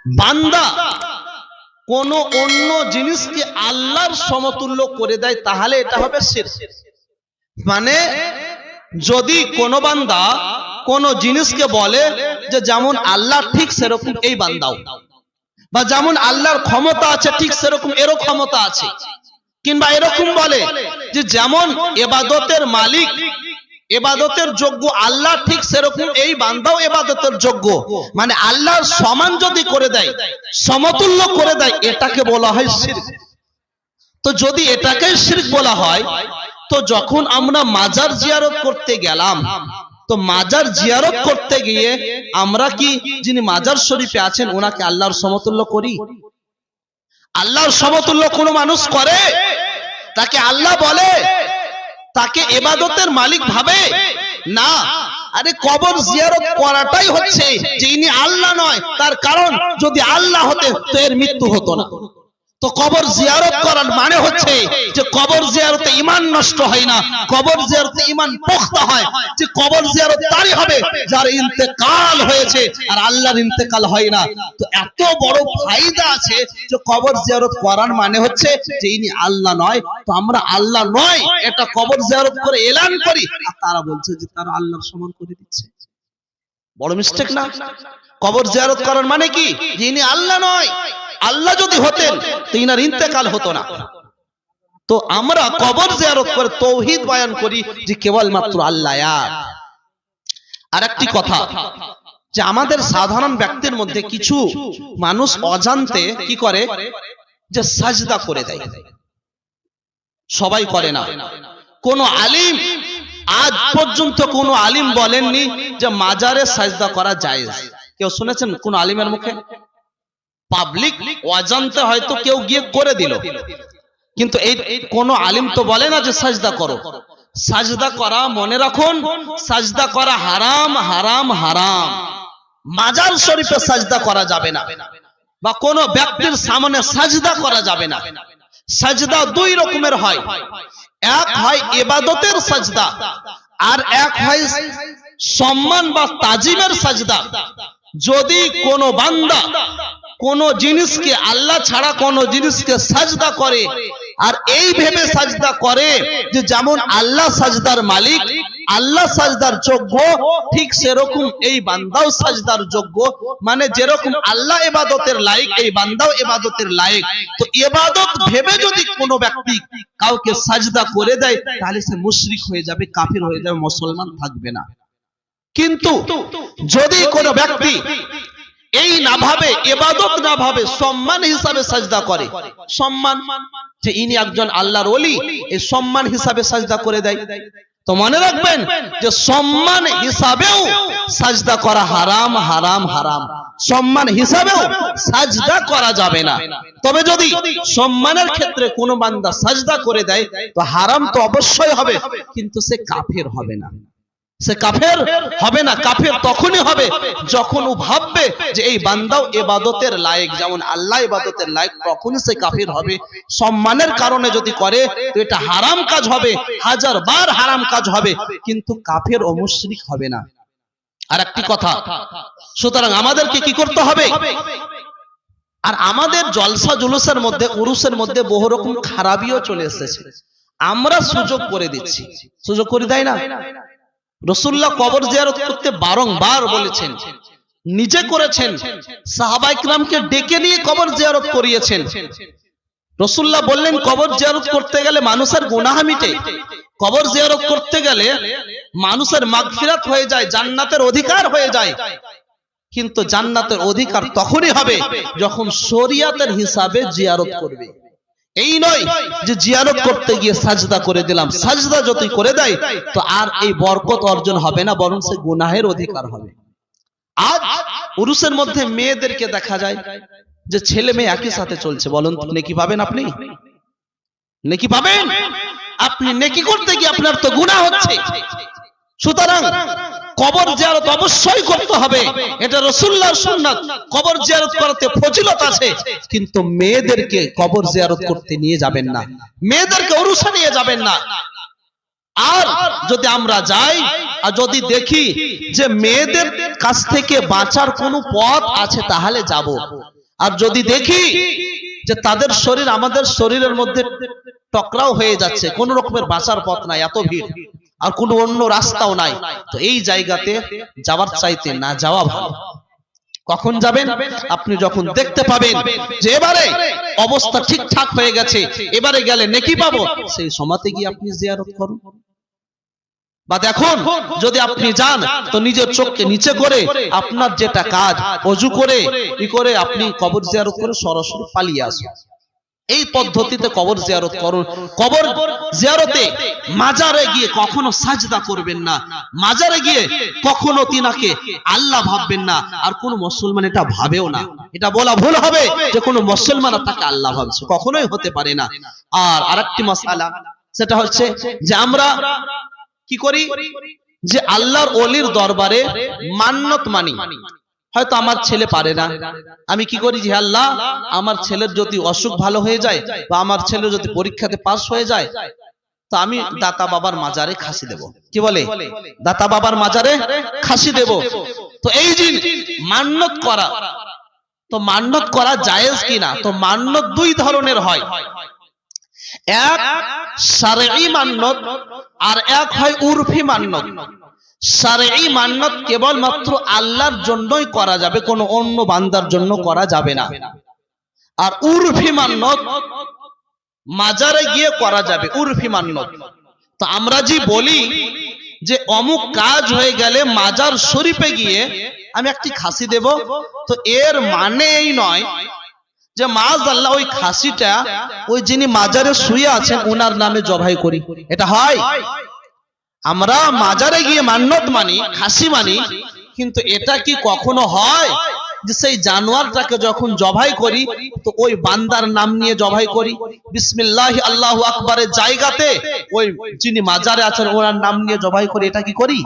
বান্দা কোন অন্য জিনিসকে আল্লাহর সমতুল্য করে দেয় তাহলে এটা হবে শিরক। মানে যদি কোন বান্দা কোন জিনিসকে বলে যে যেমন আল্লাহ ঠিক সেরকম এই বান্দাও, বা যেমন আল্লাহর ক্ষমতা আছে ঠিক সেরকম এরও ক্ষমতা আছে, কিংবা এরকম বলে যে যেমন ইবাদতের মালিক ইবাদতের যোগ্য আল্লাহ ঠিক সেরকম এই বান্দাও ইবাদতের যোগ্য, মানে আল্লাহর সমান যদি করে দেয়, সমতুল্য করে দেয়, এটাকে বলা হয় শিরক। তো যদি এটাকে শিরক বলা হয়, তো যখন আমরা মাজার জিয়ারত করতে গেলাম, তো মাজার জিয়ারত করতে গিয়ে আমরা কি যিনি মাজার শরীফে আছেন ওনাকে আল্লাহর সমতুল্য করি? আল্লাহর সমতুল্য কোন মানুষ করে? তাকে আল্লাহ বলে? তাকে ইবাদতের মালিক ভাবে না। আরে কবর জিয়ারত করাটাই হচ্ছে যে ইনি আল্লাহ নয়, তার কারণ যদি আল্লাহ হতে তো এর মৃত্যু হতো না। তো কবর জিয়ারত করার মানে হচ্ছে যে কবর জিয়ারতে ঈমান নষ্ট হয় না, কবর জিয়ারতে ঈমান পোক্তা হয়। যে কবর জিয়ারত তারই হবে যার ইন্তেকাল হয়েছে, আর আল্লাহর ইন্তেকাল হয় না। তো এত বড় ফায়দা আছে যে কবর জিয়ারত করার মানে হচ্ছে যে ইনি আল্লাহ নয়, তো আমরা আল্লাহ নয় এটা কবর জিয়ারত করে এলান করি, আর তারা বলছে যে তারা আল্লাহর সমান করে দিচ্ছে। বড় মিস্টেক না? কবর জিয়ারত করার মানে কি? যে ইনি আল্লাহ নয়, আল্লাহ যদি হতেন তো ইনার ইন্তেকাল হতো না। তো আমরা কবর জিয়ারত করে তাওহীদ বয়ান করি যে কেবলমাত্র আল্লাহ এক। আর একটি কথা, যে আমাদের সাধারণ ব্যক্তির মধ্যে কিছু মানুষ অজান্তে কি করে যে সাজদা করে দেয়। সবাই করে না। কোন আলিম আজ পর্যন্ত কোন আলিম বলেননি যে মাজারে সাজদা করা জায়েজ। কেউ শুনেছেন কোন আলিমের মুখে? পাবলিক অজান্তে হয়তো কেউ গিয়ে করে দিল, কিন্তু এই কোন আলিম তো বলে না যে সাজদা করো। সাজদা করা, মনে রাখুন, সাজদা করা হারাম, হারাম, হারাম। মাজার শরীফে সাজদা করা যাবে না, বা কোন ব্যক্তির সামনে সাজদা করা যাবে না। সাজদা দুই রকমের হয়, এক হয় ইবাদতের সাজদা, আর এক হয় সম্মান বা তাজিমের সাজদা। যদি কোন বান্দা কোন জিনিসকে আল্লাহ ছাড়া কোন জিনিসকে সাজদা করে, আর এই ভেবে সাজদা করে যে যেমন আল্লাহ সাজদার মালিক, আল্লাহ সাজদার যোগ্য, ঠিক সেরকম এই বান্দাও সাজদার যোগ্য, মানে যেরকম আল্লাহ ইবাদতের লায়েক এই বান্দাও ইবাদতের লায়েক। তো ইবাদত ভেবে যদি কোনো ব্যক্তি কাউকে সাজদা করে দেয় তাহলে সে মুশরিক হয়ে যাবে, কাফির হয়ে যাবে, মুসলমান থাকবে না। কিন্তু যদি কোনো ব্যক্তি এই না ভাবে, ইবাদত না ভাবে, সম্মান হিসাবে সাজদা করে, সম্মান যে ইনি একজন আল্লাহর ওলি, এই সম্মান হিসাবে সাজদা করে দেয়, তো মনে রাখবেন যে সম্মান হিসাবেও সাজদা করা হারাম, হারাম, হারাম। সম্মান হিসাবেও সাজদা করা যাবে না। তবে যদি সম্মানের ক্ষেত্রে কোনো বান্দা সাজদা করে দেয় তো হারাম তো অবশ্যই হবে, কিন্তু সে কাফের হবে না। সে কাফের হবে না। কাফের তখনই হবে যখন ও ভাববে যে এই বান্দাও ইবাদতের লায়েক, যেমন আল্লাহ ইবাদতের লায়েক, তখনই সে কাফের হবে। সম্মানের কারণে যদি করে তো এটা হারাম কাজ হবে, হাজার বার হারাম কাজ হবে, কিন্তু কাফের ও মুশরিক হবে না। আর একটি কথা, সুতরাং আমাদেরকে কি করতে হবে? আর আমাদের জলসা জুলুসের মধ্যে, উরুসের মধ্যে বহু রকম খারাপিও চলে এসেছে, আমরা সুযোগ করে দিচ্ছি। সুযোগ করে দেয় না? রাসূলুল্লাহ কবর জিয়ারত করতে বারংবার বলেছেন, নিজে করেছেন, সাহাবায়ে কিরামকে ডেকে নিয়ে কবর জিয়ারত করিয়েছেন। রাসূলুল্লাহ বললেন কবর জিয়ারত করতে গেলে মানুষের গুনাহ মিটে, কবর জিয়ারত করতে গেলে মানুষের মাগফিরাত হয়ে যায়, জান্নাতের অধিকার হয়ে যায়। কিন্তু জান্নাতের অধিকার তখনই হবে যখন শরিয়াতের হিসাবে জিয়ারত করবে। এই নয় যে জিয়ারত করতে গিয়ে সাজদা করে দিলাম। সাজদা যদি করে দেয় তো আর এই বরকত অর্জন হবে না, বরং সে গুনাহের অধিকার হবে। আজ পুরুষের মধ্যে মেয়েদেরকে দেখা যায় যে ছেলে মেয়ে একই সাথে চলছে। বলুন নেকি পাবেন? আপনি নেকি পাবেন? আপনি নেকি করতে গিয়ে আপনার তো গুনাহ হচ্ছে। সুতরাং কবর জিয়ারত অবশ্যই করতে হবে, এটা রাসূলুল্লাহর সুন্নাত। কবর জিয়ারত করতে ফজিলত আছে, কিন্তু মেয়েদেরকে কবর জিয়ারত করতে নিয়ে যাবেন না, মেয়েদেরকে উরুসে নিয়ে যাবেন না। আর যদি আমরা যাই আর যদি দেখি যে মেয়েদের কাছ থেকে বাঁচার কোনো পথ আছে তাহলে যাব। আর যদি দেখি যে তাদের শরীর আমাদের শরীরের মধ্যে টকরাও হয়ে যাচ্ছে, কোন রকমের বাঁচার পথ নাই, এত ভিড় আর কোনো অন্য রাস্তাও নাই, তো এই জায়গাতে যাওয়ার চাইতে না যাওয়া ভালো। কখন যাবেন? আপনি যখন দেখতে পাবেন যে এবারে অবস্থা ঠিকঠাক হয়ে গেছে, এবারে গেলে নেকি পাবো, সেই সময়তে গিয়ে আপনি জিয়ারত করুন। বা দেখুন, যদি আপনি যান তো নিজের চোখকে নিচে করে আপনার যেটা কাজ ওযু করে করে আপনি কবর জিয়ারত করে সরাসরি পালিয়ে আসুন। এই পদ্ধতিতে কবর জিয়ারত করুন। কবর জিয়ারতে মাজারে গিয়ে কখনো সাজদা করবেন না, মাজারে গিয়ে কখনো তিনাকে আল্লাহ ভাববেন না, আর কোন মুসলমান এটা ভাবেও না। এটা বলা ভুল হবে যে কোন মুসলমান তাকে আল্লাহ ভাবছে, কখনোই হতে পারে না। আর আরেকটি মাসআলা, সেটা হচ্ছে যে আমরা কি করি যে আল্লাহর ওলির দরবারে মান্নত মানি। হয়তো আমার ছেলে পারে না, আমি কি করি যে আল্লাহ আমার ছেলের যদি অসুখ ভালো হয়ে যায় বা আমার ছেলে যদি পরীক্ষাতে পাস হয়ে যায়, তো আমি দাতা বাবার মাজারে খাসি দেব। কি বলে? দাতা বাবার মাজারে খাসি দেব। তো এই যে মান্নত করা, তো মান্নত করা জায়েজ কিনা? তো মান্নত দুই ধরনের হয়, এক শারঈ মান্নত আর এক হয় উরফি মান্নত। শারঈ মান্নত কেবলমাত্র আল্লাহর জন্যই করা যাবে, কোনো অন্য বান্দার জন্য করা যাবে না। আর উরফি মান্নত মাজারে গিয়ে করা যাবে, উরফি মান্নত। তো আমরা যে বলি যে অমুক কাজ হয়ে গেলে মাজার শরীফে গিয়ে আমি একটি খাসি দেব, তো এর মানে এই নয় যে মাশাআল্লাহ ওই খাসিটা ওই যিনি মাজারে শুয়ে আছেন ওনার নামে জবাই করি। এটা হয়? আমরা মাজারে গিয়ে মান্নত মানি, খাসি মানি, কিন্তু এটা কি কখনো হয় যে সেই জানোয়ারটাকে যখন জবাই করি তো ওই বান্দার নাম নিয়ে জবাই করি, বিসমিল্লাহি আল্লাহু আকবারের জায়গাতে ওই যিনি মাজারে আছেন ওনার নাম নিয়ে জবাই করি? এটা কি করি?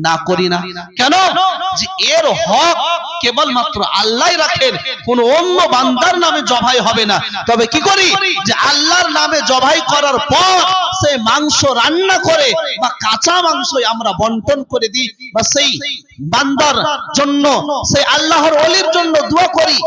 না, করি না। কেন? যে এর হক কেবলমাত্র আল্লাহই রাখেন, কোন অন্য বান্দার নামে জবাই হবে না। তবে কি করি যে আল্লাহর নামে জবাই করার পর সেই মাংস রান্না করে বা কাঁচা মাংস আমরা বন্টন করে দিই, বা সেই বান্দার জন্য, সেই আল্লাহর ওলির জন্য দোয়া করি,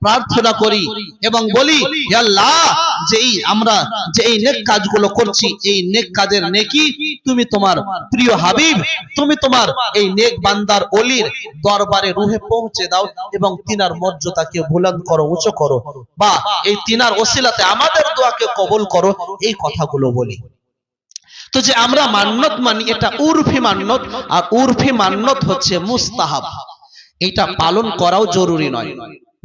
প্রার্থনা করি এবং বলি হে আল্লাহ যে আমরা যে এই নেক কাজগুলো করছি, এই নেক কাজের নেকি তুমি তোমার প্রিয় হাবিব, তুমি তোমার এই নেক বান্দার ওলির দরবারে রুহে পৌঁছে দাও এবং তিনার মর্যাদাকে বুলন্দ করো, উঁচু করো, বা এই তিনার ওসিলাতে আমাদের দোয়াকে কবুল করো, এই কথাগুলো বলি। তো যে আমরা মান্নত মানি এটা উরফি মান্নত, আর উরফি মান্নত হচ্ছে মুস্তাহাব, এটা পালন করাও জরুরি নয়।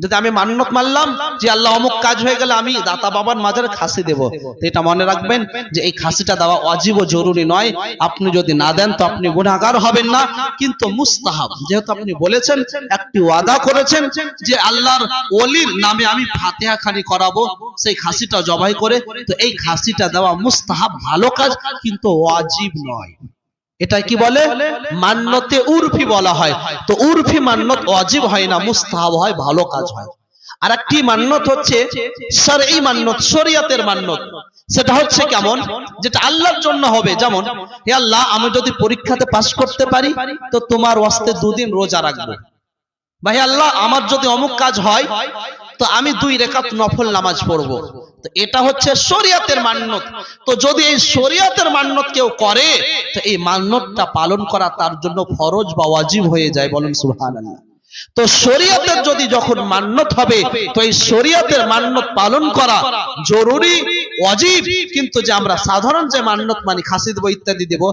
যদি আমি মান্নত মানলাম যে আল্লাহ অমুক কাজ হয়ে গেলে আমি দাতা বাবার মাজারে খাসি দেব, তো এটা মনে রাখবেন যে এই খাসিটা দেওয়া ওয়াজিব ও জরুরি নয়। আপনি যদি না দেন তো আপনি গুনাহগার হবেন না, কিন্তু মুস্তাহাব, যেহেতু আপনি বলেছেন, একটি ওয়াদা করেছেন যে আল্লাহর ওলির নামে আমি ফাতিহা খানি করাবো সেই খাসিটা জবাই করে, তো এই খাসিটা দেওয়া মুস্তাহাব, ভালো কাজ, কিন্তু ওয়াজিব নয়। এটা কি বলে? মান্নতে উরফি বলা হয়। তো উরফি মান্নত ওয়াজিব হয় না, মুস্তাহাব হয়, ভালো কাজ হয়। আর একটি মান্নত হচ্ছে শারঈ মান্নত, শরীয়তের মান্নত। সেটা হচ্ছে কেমন? যেটা আল্লাহর জন্য হবে। যেমন হে আল্লাহ আমি যদি পরীক্ষাতে পাস করতে পারি তো তোমার ওয়াস্তে 2 দিন রোজা রাখবো, বা হে আল্লাহ আমার যদি অমুক কাজ হয় তো আমি 2 রাকাত নফল নামাজ পড়বো। তো এটা হচ্ছে শরীয়তের মান্নত। তো যদি এই শরীয়তের মান্নত কেউ করে তো এই মান্নতটা পালন করা তার জন্য ফরজ বা ওয়াজিব হয়ে যায়। বলেন সুবহানাল্লাহ। তো শরীয়তের যদি যখন মান্নত হবে তো এই শরীয়তের মান্নত পালন করা জরুরি, ওয়াজিব। কিন্তু যে আমরা সাধারণ যে মান্নত মানি, খাসি দেব ইত্যাদি দেব,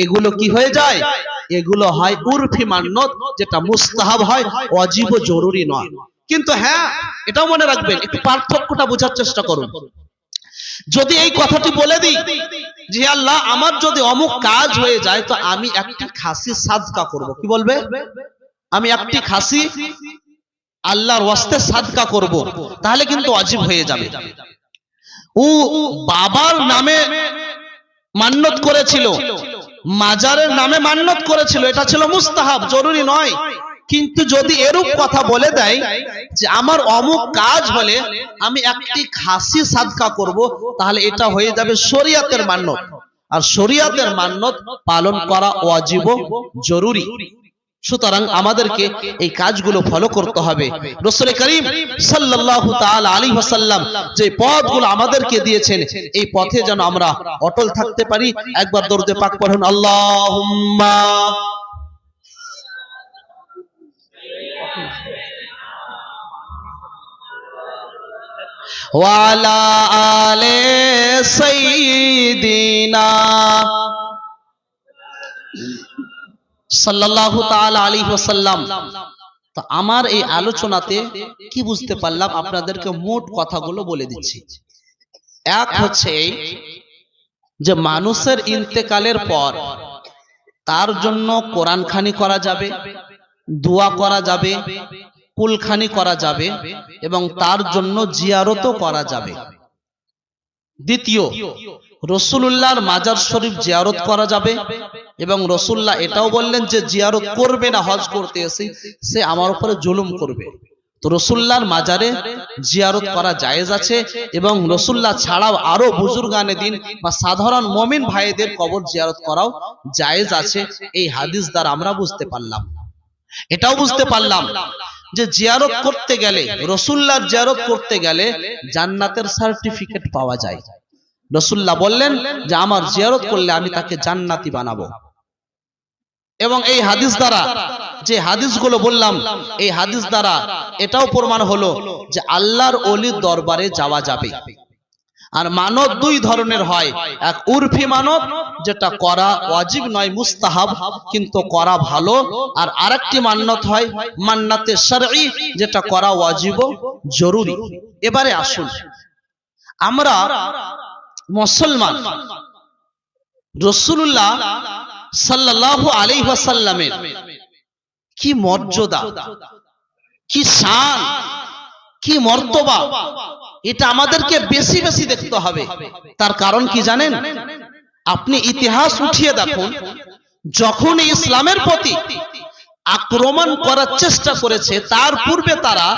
এগুলো কি হয়ে যায়? এগুলো হয় উরফি মান্নত, যেটা মুস্তাহাব হয়, ওয়াজিব ও জরুরি নয়। কিন্তু হ্যাঁ, এটাও মনে রাখবেন, একটু পার্থক্যটা বোঝার চেষ্টা করুন। যদি এই কথাটি বলে দিই যে আল্লাহ আমার যদি অমুক কাজ হয়ে যায় তো আমি একটি খাসি সাদকা করব, কি বলবে? আমি একটি খাসি আল্লাহর ওয়াস্তে সাদকা করব, তাহলে কিন্তু ওয়াজিব হয়ে যাবে। ও বাবার নামে মান্নত করেছিল, মাজারের নামে মান্নত করেছিল, এটা ছিল মুস্তাহাব, জরুরি নয়। কিন্তু যদি এরূপ কথা বলে দেয় যে আমার অমুক কাজ হলে আমি একটি খাসি সাদকা করব, তাহলে এটা হয়ে যাবে শরীয়তের মান্নত। আর শরীয়তের মান্যত পালন করা ওয়াজিব জরুরি। সুতরাং আমাদেরকে এই কাজগুলো ফলো করতে হবে। রাসূল করিম সাল্লাল্লাহু তাআলা আলাইহি ওয়াসাল্লাম যে পথগুলো আমাদেরকে দিয়েছেন এই পথে যেন আমরা অটল থাকতে পারি। একবার দরুদে পাক পড়ুন, আল্লাহুম্মা ওয়া আলা আলি সাইয়্যিদিনা সাল্লাল্লাহু তাআলা আলাইহি ওয়াসাল্লাম। তো আমার এই আলোচনাতে কি বুঝতে পারলাম আপনাদেরকে মোট কথাগুলো বলে দিচ্ছি। এক হচ্ছে যে মানুষের ইন্তেকালের পর তার জন্য কোরআনখানি করা যাবে, দোয়া করা যাবে, কুলখানি করা যাবে এবং তার জন্য জিয়ারতও করা যাবে। দ্বিতীয়, রাসূলুল্লাহর মাজার শরীফ জিয়ারত করা যাবে এবং রাসূলুল্লাহ এটাও বললেন যে জিয়ারত করবে না হজ করতে এসে সে আমার উপরে জুলুম করবে। তো রাসূলুল্লাহর মাজারে জিয়ারত করা জায়েজ আছে এবং রাসূলুল্লাহ ছাড়াও আরো বুজুর্গানে দিন বা সাধারণ মুমিন ভাইদের কবর জিয়ারত করাও জায়েজ আছে। এই হাদিস দ্বারা আমরা বুঝতে পারলাম, এটাও বুঝতে পারলাম যে জিয়ারত করতে গেলে, রাসূলুল্লাহর জিয়ারত করতে গেলে জান্নাতের সার্টিফিকেট পাওয়া যায়। রাসূলুল্লাহ বললেন যে আমার জিয়ারত করলে আমি তাকে জান্নাতি বানাবো। এবং এই হাদিস দ্বারা, যে হাদিসগুলো বললাম এই হাদিস দ্বারা এটাও প্রমাণ হলো যে আল্লাহর ওলির দরবারে যাওয়া যাবে। আর মানত দুই ধরনের হয়, এক উরফি মানত যেটা করা ওয়াজিব নয় মুস্তাহাব কিন্তু করা ভালো, আর আরেকটি মান্নত হয় মান্নাতে শারঈ যেটা করা ওয়াজিব জরুরি। এবারে আসুন আমরা মুসলমান, রাসূলুল্লাহ সাল্লাল্লাহু আলাইহি ওয়াসাল্লামের কি মর্যাদা, কি শান, কি মর্তবা, এটা আমাদেরকে বেশি বেশি দেখতে হবে। তার কারণ কি জানেন? আপনি ইতিহাস উঠিয়ে দেখুন, যখন ইসলামের প্রতি আক্রমণ করার চেষ্টা করেছে তার পূর্বে তারা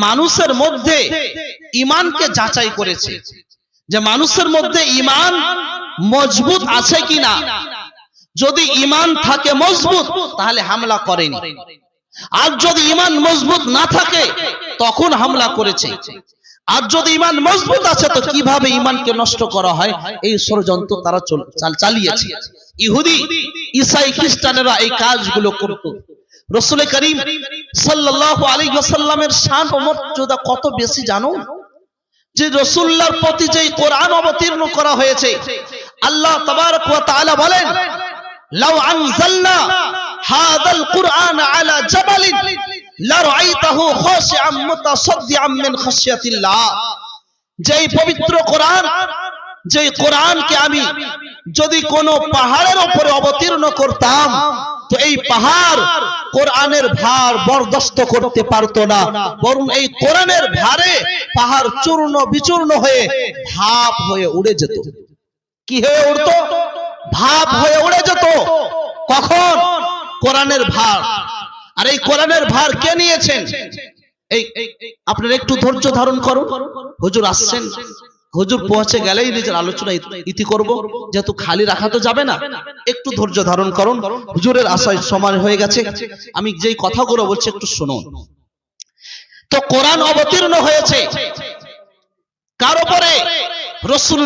মানুষের মধ্যে ঈমানকে যাচাই করেছে যে মানুষের মধ্যে ঈমান মজবুত আছে কিনা। যদি ঈমান থাকে মজবুত তাহলে হামলা করেনি, আর যদি ঈমান মজবুত না থাকে তখন হামলা করেছে। আর যদি ঈমান মজবুত আছে তো কিভাবে ঈমানকে নষ্ট করা হয় এই ষড়যন্ত্র তারা চালিয়েছে। ইহুদি, ঈসাই, খ্রিস্টানেরা এই কাজগুলো করত। রাসূল করিম সাল্লাল্লাহু আলাইহি ওয়াসাল্লামের শান ও মর্যাদা কত বেশি জানো? যে রাসূলুল্লাহর প্রতি যে কোরআন অবতীর্ণ করা হয়েছে, আল্লাহ তাবারক ওয়া তাআলা বলেন লাউ আনজালনা হাযাল কুরআন আলা জাবালিন লারাআইতাহু খাশিআম মুতাসাদ্দিআম মিন খাশিয়াতিল্লাহ। যেই পবিত্র কোরআন, যেই কোরআনকে আমি যদি কোনো পাহাড়ের উপরে অবতীর্ণ করতাম তো এই পাহাড় কোরআনের ভার বরদাস্ত করতে পারতো না, বরং এই কোরআনের ভারে পাহাড় চূর্ণ বিচূর্ণ হয়ে ভাপ হয়ে উড়ে যেত। কি হয়ে উঠতো? ভাপ হয়ে উড়ে যেত। কখন? কোরআনের ভার। আর এই কোরআনের ভার কে নিয়েছেন? এই আপনারা একটু ধৈর্য ধারণ করুন, হুজুর আসছেন, হুজুর পৌঁছে গেলেই নিজের আলোচনা ইতি করব, যেহেতু খালি রাখা তো যাবে না। একটু ধৈর্য ধারণ করুন, হুজুরের আসার সময় হয়ে গেছে। আমি যেই কথাগুলো বলছি একটু শুনুন। তো কোরআন অবতীর্ণ হয়েছে কার উপরে? রাসূল